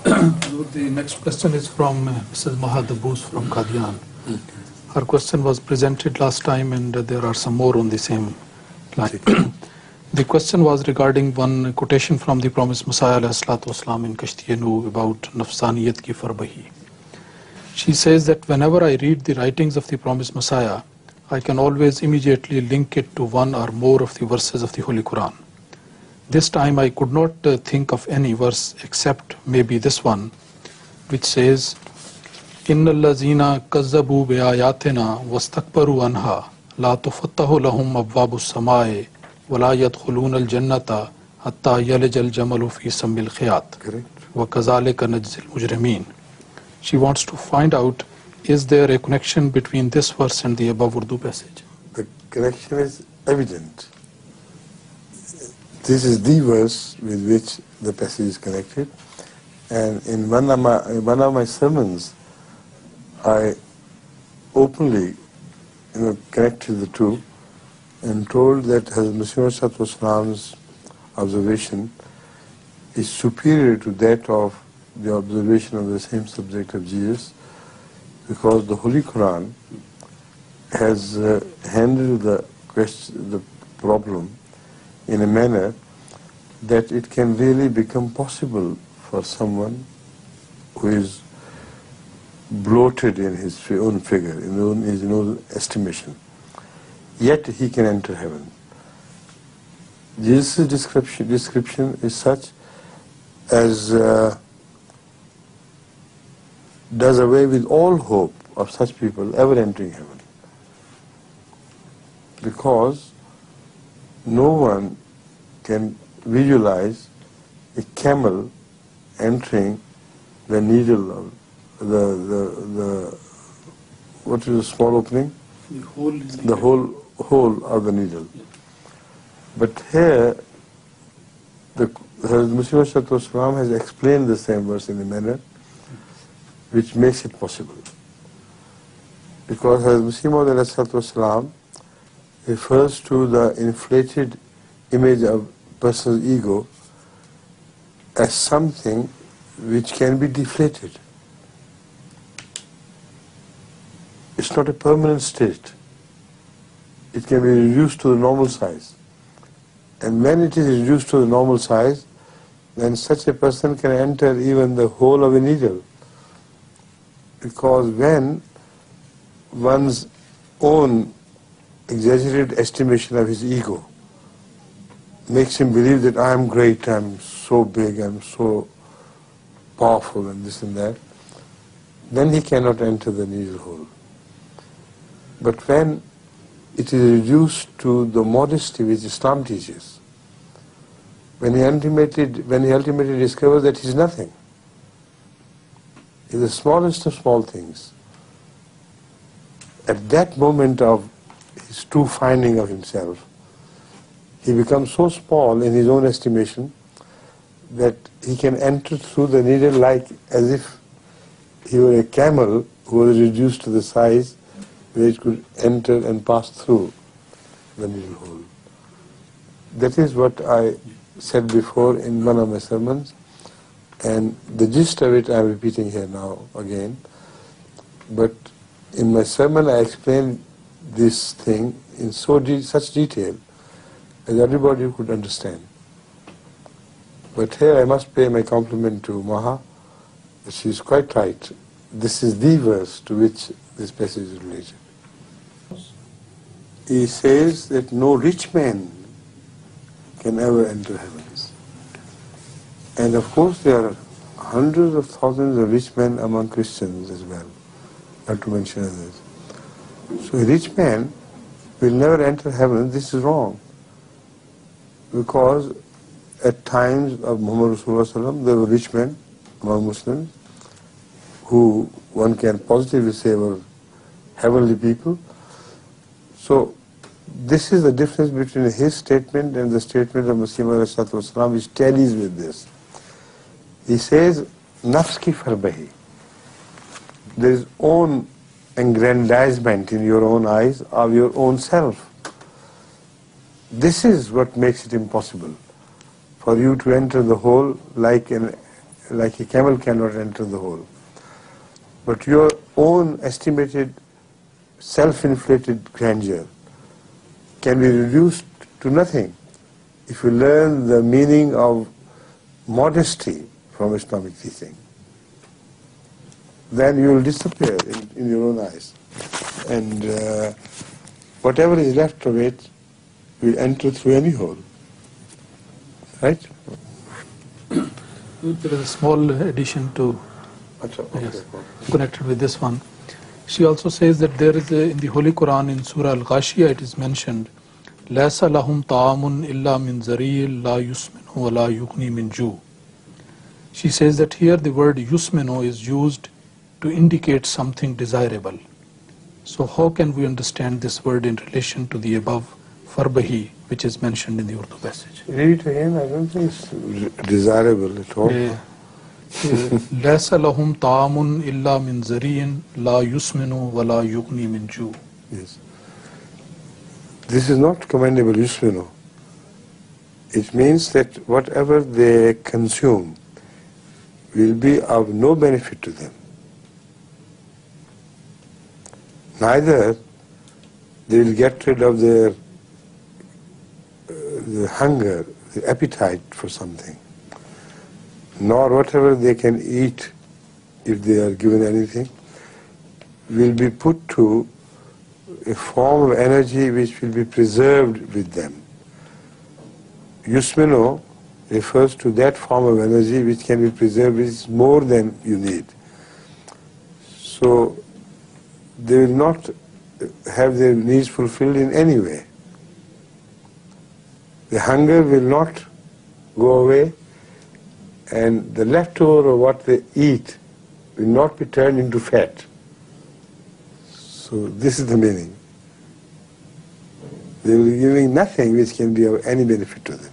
The next question is from Mrs. Mahadabus from Qadian. Her question was presented last time and there are some more on the same line. The question was regarding one quotation from the Promised Messiah Nafsaniyat in Kashtiyanu about Nafsaniyat ki farbahi. She says that whenever I read the writings of the Promised Messiah, I can always immediately link it to one or more of the verses of the Holy Quran. This time I could not think of any verse except maybe this one, which says, Inna allazina kazzabu bi ayatina wastakbaru anha la tufattahu lahum abwabu samai wa la yadkhuluna al-jannata hatta yalij al-jamalu fi sammil khiyat wa kazalika najzil mujrimin. She wants to find out, is there a connection between this verse and the above Urdu passage? The connection is evident. This is the verse with which the passage is connected, and in one of my sermons, I openly connected the two and told that Hazrat Muslim's observation is superior to that of the observation of the same subject of Jesus, because the Holy Quran has handled the problem in a manner that it can really become possible for someone who is bloated in his own figure, in his own estimation, yet he can enter heaven. Jesus' description is such as does away with all hope of such people ever entering heaven, because no one can visualize a camel entering the needle of the what is the small opening? The hole of the needle. But here the Muslim has explained the same verse in a manner which makes it possible. Because Muslim refers to the inflated image of person's ego as something which can be deflated. It's not a permanent state. It can be reduced to the normal size. And when it is reduced to the normal size, then such a person can enter even the hole of a needle. Because when one's own exaggerated estimation of his ego makes him believe that I am great, I am so big, I am so powerful and this and that, then he cannot enter the needle hole. But when it is reduced to the modesty which Islam teaches, when he ultimately discovers that he is nothing, he is the smallest of small things, at that moment of his true finding of himself, he becomes so small in his own estimation that he can enter through the needle like as if he were a camel who was reduced to the size where it could enter and pass through the needle hole. That is what I said before in one of my sermons, and the gist of it I am repeating here now again. But in my sermon I explained this thing in such detail as everybody could understand. But here I must pay my compliment to Maha. She is quite right. This is the verse to which this passage is related. He says that no rich man can ever enter heavens. And of course there are hundreds of thousands of rich men among Christians as well, not to mention others. So a rich man will never enter heaven. This is wrong. Because at times of Muhammad Rasulullah there were rich men among Muslims who one can positively say were heavenly people. So this is the difference between his statement and the statement of Muslim which tallies with this. He says, Nafs ki farbahi. There is own aggrandizement in your own eyes of your own self. This is what makes it impossible for you to enter the hole like like a camel cannot enter the hole. But your own estimated self-inflated grandeur can be reduced to nothing if you learn the meaning of modesty from Islamic teaching. Then you will disappear in your own eyes. And whatever is left of it will enter through any hole. Right? There is a small addition to yes, connected with this one. She also says that there is in the Holy Quran in Surah Al-Ghashiyah it is mentioned لَيْسَ لَهُمْ طَعَامٌ إِلَّا مِنْ زَرِيٍّ لَا يُسْمِنُ وَلَا يُغْنِي مِنْ جُوعٍ. She says that here the word yusminu is used to indicate something desirable. So how can we understand this word in relation to the above farbahi which is mentioned in the Urdu passage? Read it again. I don't think it's desirable at all. لَيْسَ لَهُمْ طَعَامٌ إِلَّا مِنْ زَرِيٍّ لَا يُسْمِنُ وَلَا يُغْنِي مِنْ جُوعٍ. Yes. This is not commendable yusminu. It means that whatever they consume will be of no benefit to them. Neither they will get rid of their the hunger, the appetite for something, nor whatever they can eat, if they are given anything, will be put to a form of energy which will be preserved with them. Yusminu refers to that form of energy which can be preserved, which is more than you need. So they will not have their needs fulfilled in any way. The hunger will not go away, and the leftover of what they eat will not be turned into fat. So this is the meaning. They will be giving nothing which can be of any benefit to them.